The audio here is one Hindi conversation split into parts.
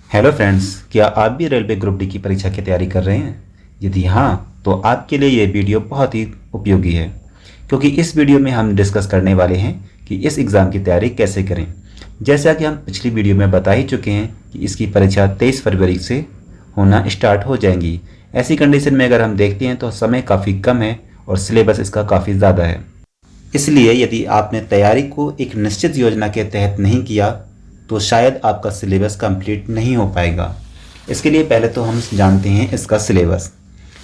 हेलो फ्रेंड्स, क्या आप भी रेलवे ग्रुप डी की परीक्षा की तैयारी कर रहे हैं? यदि हाँ, तो आपके लिए ये वीडियो बहुत ही उपयोगी है, क्योंकि इस वीडियो में हम डिस्कस करने वाले हैं कि इस एग्ज़ाम की तैयारी कैसे करें। जैसा कि हम पिछली वीडियो में बता ही चुके हैं कि इसकी परीक्षा 23 फरवरी से होना स्टार्ट हो जाएंगी। ऐसी कंडीशन में अगर हम देखते हैं तो समय काफ़ी कम है और सिलेबस इसका काफ़ी ज़्यादा है। इसलिए यदि आपने तैयारी को एक निश्चित योजना के तहत नहीं किया तो शायद आपका सिलेबस कंप्लीट नहीं हो पाएगा। इसके लिए पहले तो हम जानते हैं इसका सिलेबस।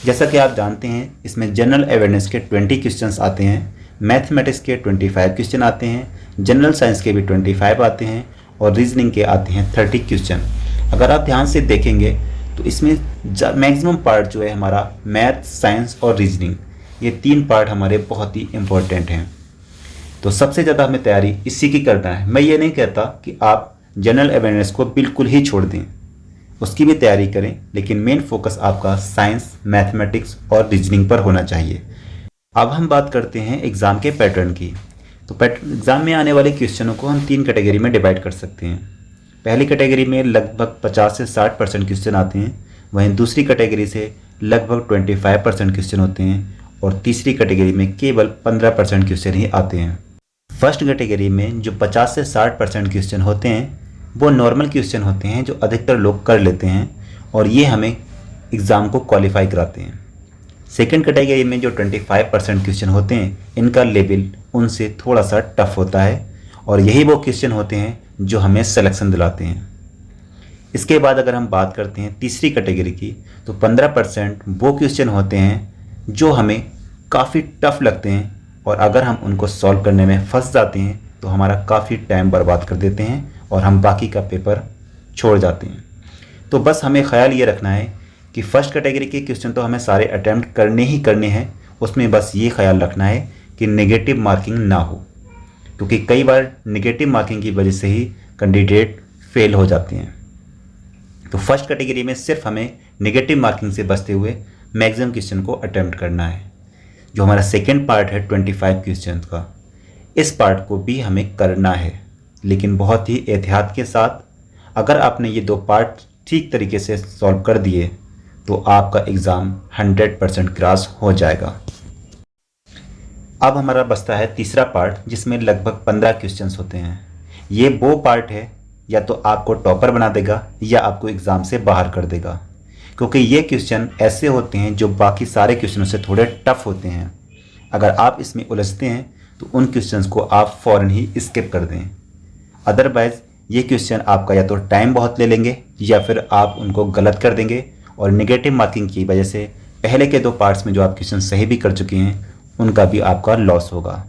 जैसा कि आप जानते हैं, इसमें जनरल अवेयरनेस के 20 क्वेश्चंस आते हैं, मैथमेटिक्स के 25 क्वेश्चन आते हैं, जनरल साइंस के भी 25 आते हैं और रीजनिंग के आते हैं 30 क्वेश्चन। अगर आप ध्यान से देखेंगे तो इसमें मैक्सिमम पार्ट जो है हमारा मैथ, साइंस और रीजनिंग, ये 3 पार्ट हमारे बहुत ही इम्पोर्टेंट हैं। तो सबसे ज़्यादा हमें तैयारी इसी की करना है। मैं ये नहीं कहता कि आप जनरल अवेयरनेस को बिल्कुल ही छोड़ दें, उसकी भी तैयारी करें, लेकिन मेन फोकस आपका साइंस, मैथमेटिक्स और रीजनिंग पर होना चाहिए। अब हम बात करते हैं एग्ज़ाम के पैटर्न की। तो एग्ज़ाम में आने वाले क्वेश्चनों को हम 3 कैटेगरी में डिवाइड कर सकते हैं। पहली कैटेगरी में लगभग 50 से 60% क्वेश्चन आते हैं, वहीं दूसरी कैटेगरी से लगभग 25% क्वेश्चन होते हैं और तीसरी कैटेगरी में केवल 15% क्वेश्चन ही आते हैं। फर्स्ट कैटेगरी में जो 50 से 60% क्वेश्चन होते हैं वो नॉर्मल क्वेश्चन होते हैं जो अधिकतर लोग कर लेते हैं और ये हमें एग्ज़ाम को क्वालिफाई कराते हैं। सेकंड कैटेगरी में जो 25% क्वेश्चन होते हैं, इनका लेवल उनसे थोड़ा सा टफ होता है और यही वो क्वेश्चन होते हैं जो हमें सिलेक्शन दिलाते हैं। इसके बाद अगर हम बात करते हैं तीसरी कैटेगरी की, तो 15% वो क्वेश्चन होते हैं जो हमें काफ़ी टफ लगते हैं और अगर हम उनको सॉल्व करने में फंस जाते हैं तो हमारा काफ़ी टाइम बर्बाद कर देते हैं और हम बाकी का पेपर छोड़ जाते हैं। तो बस हमें ख्याल ये रखना है कि फर्स्ट कैटेगरी के क्वेश्चन तो हमें सारे अटैम्प्ट करने ही करने हैं, उसमें बस ये ख्याल रखना है कि नेगेटिव मार्किंग ना हो, क्योंकि कई बार नेगेटिव मार्किंग की वजह से ही कैंडिडेट फेल हो जाते हैं। तो फर्स्ट कैटेगरी में सिर्फ हमें नेगेटिव मार्किंग से बचते हुए मैक्सिमम क्वेश्चन को अटैम्प्ट करना है। जो हमारा सेकेंड पार्ट है 25 क्वेश्चन का, इस पार्ट को भी हमें करना है, लेकिन बहुत ही एहतियात के साथ। अगर आपने ये 2 पार्ट ठीक तरीके से सॉल्व कर दिए तो आपका एग्ज़ाम 100% क्रॉस हो जाएगा। अब हमारा बचता है तीसरा पार्ट, जिसमें लगभग 15 क्वेश्चंस होते हैं। ये वो पार्ट है या तो आपको टॉपर बना देगा या आपको एग्ज़ाम से बाहर कर देगा, क्योंकि ये क्वेश्चन ऐसे होते हैं जो बाकी सारे क्वेश्चनों से थोड़े टफ होते हैं। अगर आप इसमें उलझते हैं तो उन क्वेश्चंस को आप फ़ौरन ही स्किप कर दें, अदरवाइज़ ये क्वेश्चन आपका या तो टाइम बहुत ले लेंगे या फिर आप उनको गलत कर देंगे और नेगेटिव मार्किंग की वजह से पहले के 2 पार्ट्स में जो आप क्वेश्चन सही भी कर चुके हैं उनका भी आपका लॉस होगा।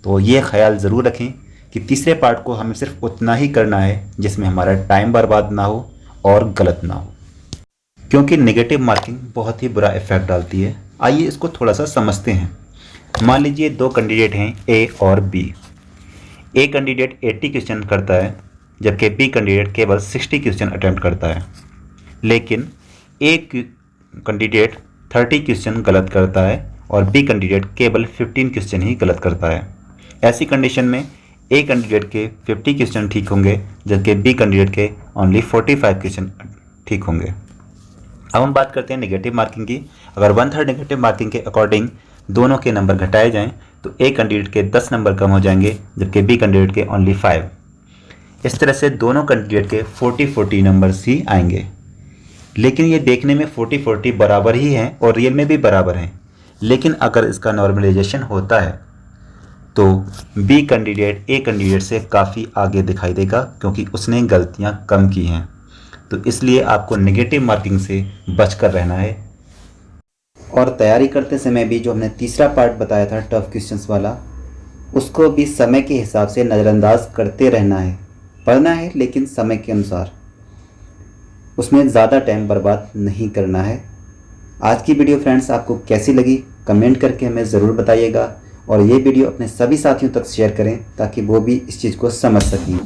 तो ये ख्याल ज़रूर रखें कि तीसरे पार्ट को हमें सिर्फ उतना ही करना है जिसमें हमारा टाइम बर्बाद ना हो और गलत ना हो, क्योंकि नेगेटिव मार्किंग बहुत ही बुरा इफेक्ट डालती है। आइए इसको थोड़ा सा समझते हैं। मान लीजिए 2 कैंडिडेट हैं, ए और बी। ए कैंडिडेट 80 क्वेश्चन करता है जबकि बी कैंडिडेट केवल 60 क्वेश्चन अटैम्प्ट करता है, लेकिन ए कैंडिडेट 30 क्वेश्चन गलत करता है और बी कैंडिडेट केवल 15 क्वेश्चन ही गलत करता है। ऐसी कंडीशन में ए कैंडिडेट के 50 क्वेश्चन ठीक होंगे जबकि बी कैंडिडेट के ओनली 45 क्वेश्चन ठीक होंगे। अब हम बात करते हैं नेगेटिव मार्किंग की। अगर 1/3 नेगेटिव मार्किंग के अकॉर्डिंग दोनों के नंबर घटाए जाएं तो ए कैंडिडेट के 10 नंबर कम हो जाएंगे जबकि बी कैंडिडेट के ओनली 5। इस तरह से दोनों कैंडिडेट के 40-40 नंबर्स ही आएंगे, लेकिन ये देखने में 40-40 बराबर ही हैं और रियल में भी बराबर हैं। लेकिन अगर इसका नॉर्मलाइजेशन होता है तो बी कैंडिडेट ए कैंडिडेट से काफ़ी आगे दिखाई देगा, क्योंकि उसने गलतियाँ कम की हैं। तो इसलिए आपको नेगेटिव मार्किंग से बचकर रहना है और तैयारी करते समय भी जो हमने तीसरा पार्ट बताया था टफ क्वेश्चंस वाला, उसको भी समय के हिसाब से नज़रअंदाज करते रहना है। पढ़ना है लेकिन समय के अनुसार, उसमें ज़्यादा टाइम बर्बाद नहीं करना है। आज की वीडियो फ्रेंड्स आपको कैसी लगी कमेंट करके हमें ज़रूर बताइएगा और ये वीडियो अपने सभी साथियों तक शेयर करें ताकि वो भी इस चीज़ को समझ सकें।